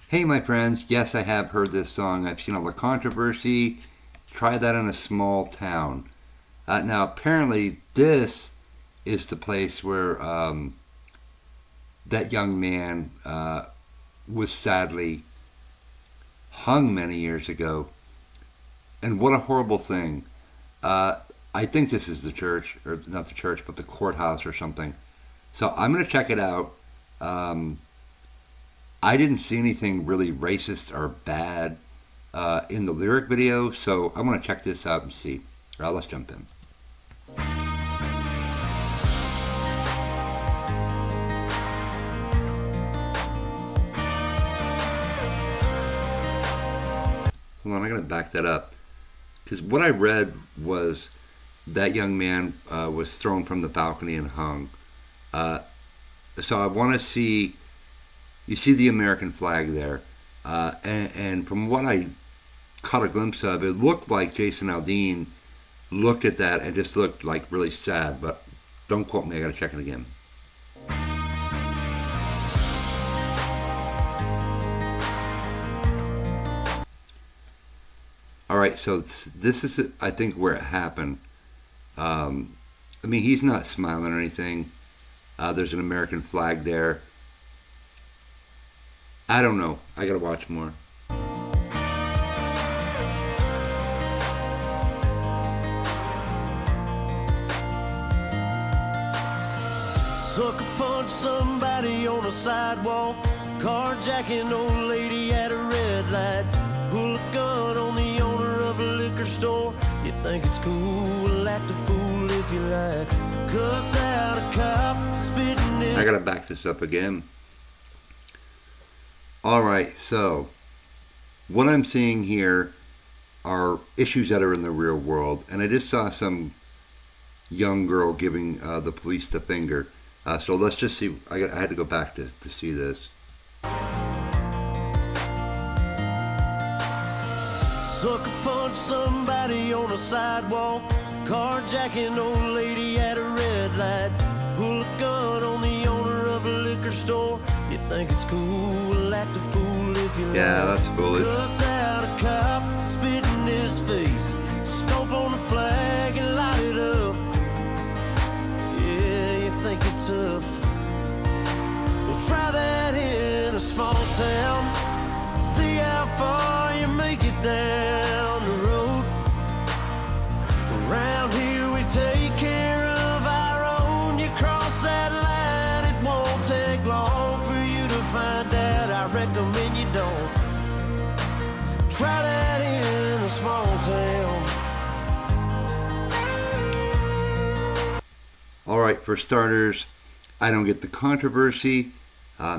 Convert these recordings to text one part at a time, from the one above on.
Hey, my friends, yes, I have heard this song. I've seen all the controversy. Try that in a small town. Now, apparently, this is the place where that young man was sadly hung many years ago. And what a horrible thing. Uh, I think this is the church, or not the church, but the courthouse or something. So I'm going to check it out. Um, I didn't see anything really racist or bad in the lyric video, so I'm going to check this out and see. Let's jump in. Hold on, I got to back that up. Because what I read was that young man was thrown from the balcony and hung. Uh, so I want to see, you see the American flag there. And from what I caught a glimpse of, it looked like Jason Aldean looked at that and just looked like really sad. But don't quote me, I got to check it again. All right, so this is, I think, where it happened. I mean, he's not smiling or anything. There's an American flag there. I don't know. I gotta watch more. Sucker punch somebody on a sidewalk, carjacking old lady at a red light, pull a gun on the owner of a liquor store. You think it's cool, act a fool if you like, cuss out a cop, spitting in. I gotta back this up again. All right, so what I'm seeing here are issues that are in the real world, and I just saw some young girl giving the police the finger. So let's just see. I had to go back to see this. Sucker punch somebody on a sidewalk, carjacking old lady at a red light, pull a gun on the owner of a liquor store. You think it's cool, act a fool if you like. Yeah, that's foolish. Cuss out a cop, spit in his face, stomp on the flag and light it up. Yeah, you think it's tough? Well, try that in a small town. See how far you make it down the road. Around here we take care of our own. You cross that line, it won't take long for you to find out. I recommend you don't. Try that in a small town. All right, for starters, I don't get the controversy.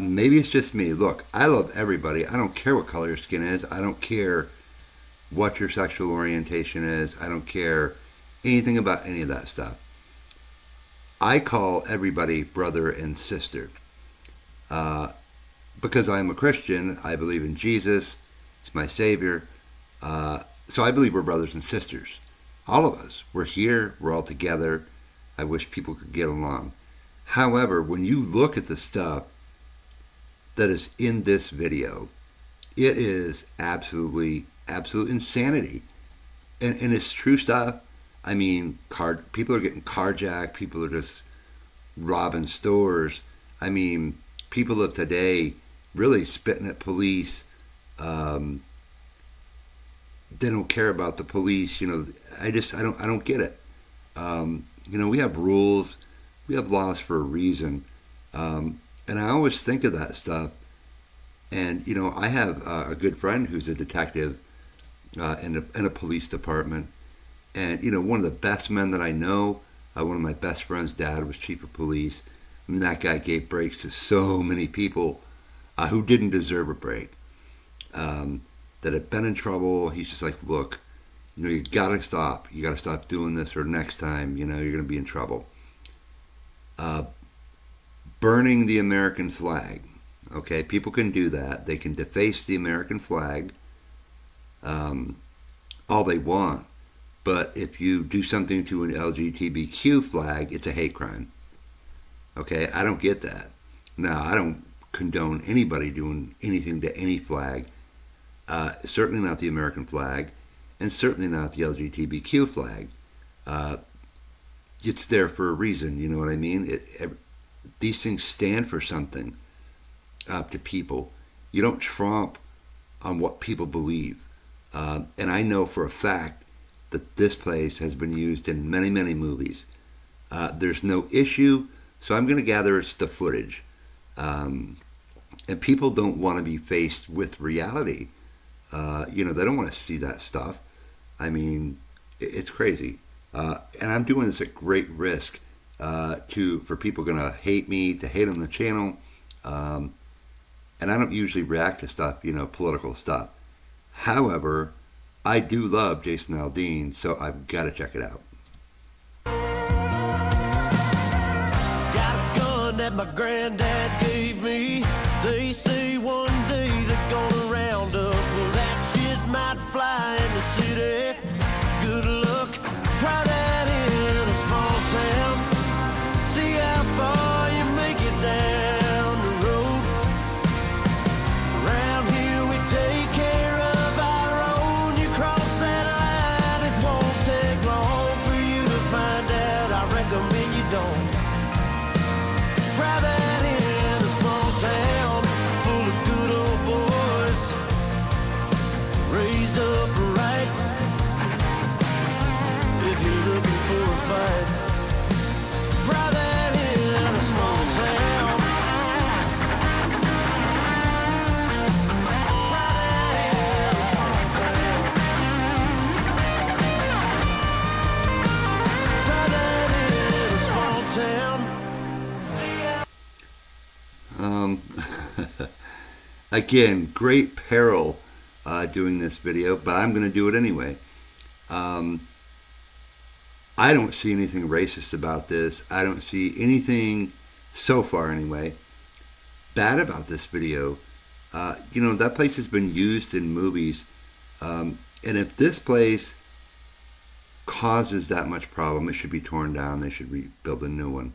Maybe it's just me. Look, I love everybody. I don't care what color your skin is. I don't care what your sexual orientation is. I don't care anything about any of that stuff. I call everybody brother and sister. Because I'm a Christian, I believe in Jesus. It's my Savior. So I believe we're brothers and sisters. All of us. We're here. We're all together. I wish people could get along. However, when you look at the stuff that is in this video, it is absolute insanity. And it's true stuff. I mean, people are getting carjacked. People are just robbing stores. I mean, people of today really spitting at police. They don't care about the police. You know, I don't get it. You know, we have rules, we have laws for a reason, and I always think of that stuff. And you know, I have a good friend who's a detective in a police department, and you know, one of the best men that I know. One of my best friend's dad was chief of police. I mean, that guy gave breaks to so many people who didn't deserve a break, that had been in trouble. He's just like, look, you know, you gotta stop. You gotta stop doing this, or next time, you know, you're gonna be in trouble. Burning the American flag. Okay, people can do that. They can deface the American flag all they want. But if you do something to an LGBTQ flag, it's a hate crime. Okay, I don't get that. Now, I don't condone anybody doing anything to any flag. Certainly not the American flag, and certainly not the LGBTQ flag. Uh, it's there for a reason, you know what I mean? These things stand for something to people. You don't tromp on what people believe. And I know for a fact that this place has been used in many, many movies. There's no issue, so I'm going to gather it's the footage. And people don't want to be faced with reality. They don't want to see that stuff. I mean, it's crazy. And I'm doing this at great risk for people going to hate me, to hate on the channel. And I don't usually react to stuff, political stuff. However, I do love Jason Aldean, so I've got to check it out. Got a gun that my granddad gave me. They say one day they're gonna round up. Well, that shit might fly in the city. Good luck, try that in a small town. See how far you make it down the road. Around here we take care of our own. You cross that line, it won't take long for you to find out. I recommend you don't. Try that in a small town full of good old boys, raised up right. If you're looking for a fight, try that in a small town. Try that in a small town. Again, great peril doing this video, but I'm going to do it anyway. I don't see anything racist about this. I don't see anything, so far anyway, bad about this video. That place has been used in movies. And if this place causes that much problem, it should be torn down. They should rebuild a new one.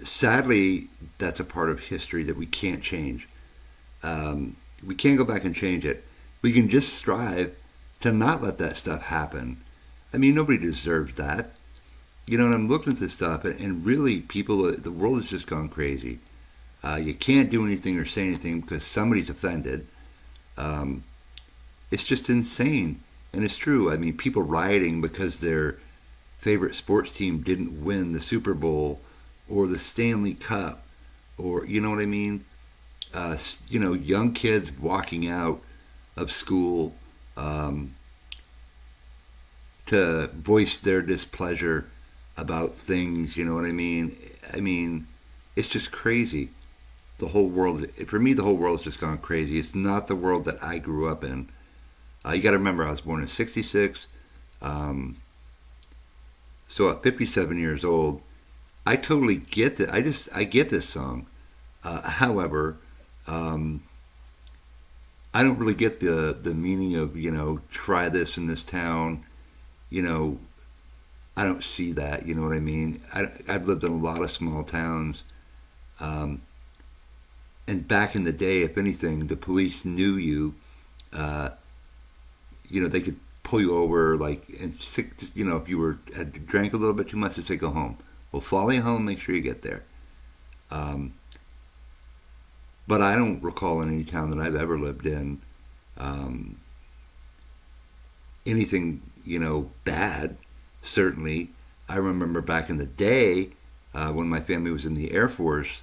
Sadly, that's a part of history that we can't change. We can't go back and change it. We can just strive to not let that stuff happen. I mean, nobody deserves that. And I'm looking at this stuff, and really, the world has just gone crazy. You can't do anything or say anything because somebody's offended. It's just insane. And it's true. I mean, people rioting because their favorite sports team didn't win the Super Bowl or the Stanley Cup, or, you know what I mean? Young kids walking out of school to voice their displeasure about things, you know what I mean? I mean, it's just crazy. The whole world, for me, the whole world's just gone crazy. It's not the world that I grew up in. You got to remember, I was born in '66. So at 57 years old, I totally get that. I get this song. However, I don't really get the meaning of, try this in this town. I don't see that, you know what I mean? I've lived in a lot of small towns. And back in the day, if anything, the police knew you. They could pull you over, if you had drank a little bit too much, they'd say, go home. We'll follow you home, make sure you get there. But I don't recall in any town that I've ever lived in anything, bad, certainly. I remember back in the day when my family was in the Air Force,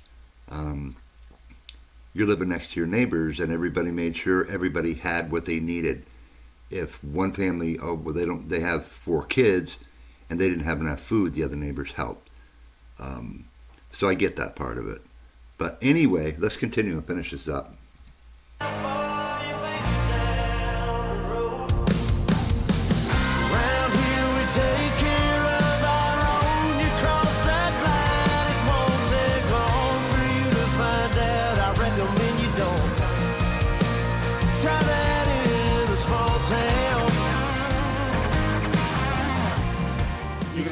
you're living next to your neighbors, and everybody made sure everybody had what they needed. If one family, they have 4 kids, and they didn't have enough food, the other neighbors helped. So I get that part of it. But anyway, let's continue and finish this up.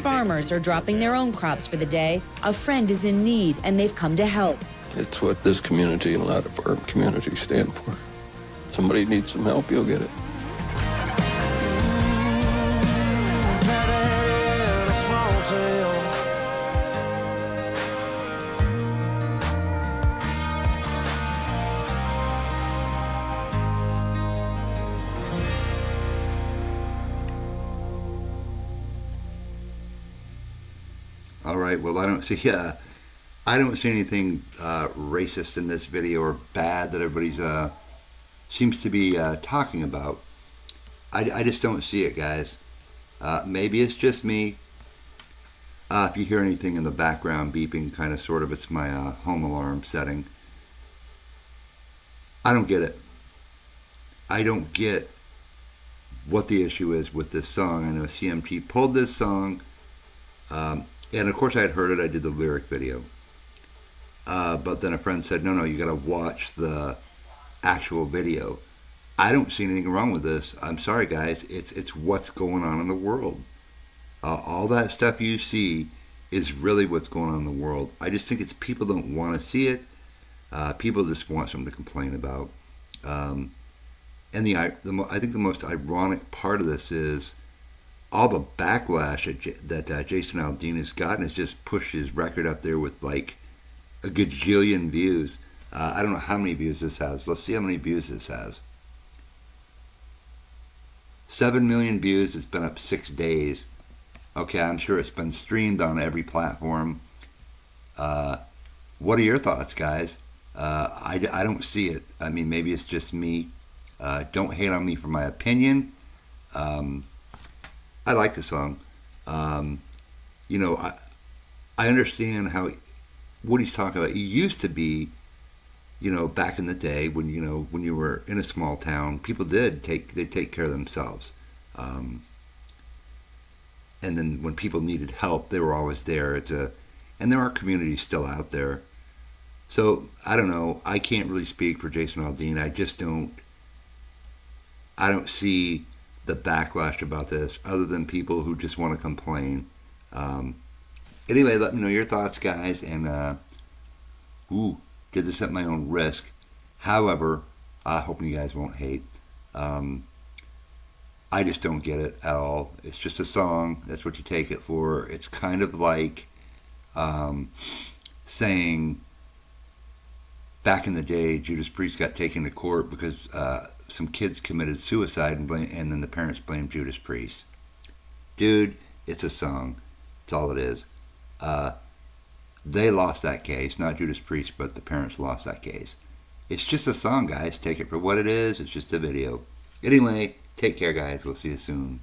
Farmers are dropping their own crops for the day. A friend is in need, and they've come to help. It's what this community and a lot of our communities stand for. Somebody needs some help, you'll get it. Try that in a small town. All right. Well, I don't see anything racist in this video or bad that everybody's seems to be talking about. I just don't see it, guys. Maybe it's just me. If you hear anything in the background beeping, kind of, sort of, it's my home alarm setting. I don't get it. I don't get what the issue is with this song. I know CMT pulled this song, and of course I had heard it. I did the lyric video. But then a friend said, no, you got to watch the actual video. I don't see anything wrong with this. I'm sorry, guys. It's what's going on in the world. All that stuff you see is really what's going on in the world. I just think it's people don't want to see it. People just want something to complain about. And I think the most ironic part of this is all the backlash that Jason Aldean has gotten has just pushed his record up there with like a gajillion views. I don't know how many views this has. Let's see how many views this has. 7 million views. It's been up 6 days. Okay, I'm sure it's been streamed on every platform. What are your thoughts, guys? I don't see it. I mean, maybe it's just me. Don't hate on me for my opinion. I like the song. You know, I understand what he's talking about. He used to be, you know, back in the day when you were in a small town, people did take care of themselves. And then when people needed help, they were always there. And there are communities still out there. So I don't know. I can't really speak for Jason Aldean. I don't see the backlash about this other than people who just want to complain. Anyway, let me know your thoughts, guys. And did this at my own risk. However, I hope you guys won't hate. I just don't get it at all. It's just a song. That's what you take it for. It's kind of like saying back in the day, Judas Priest got taken to court because some kids committed suicide and then the parents blamed Judas Priest. Dude, it's a song. That's all it is. They lost that case, not Judas Priest, but the parents lost that case. It's just a song, guys. Take it for what it is. It's just a video. Anyway, take care, guys. We'll see you soon.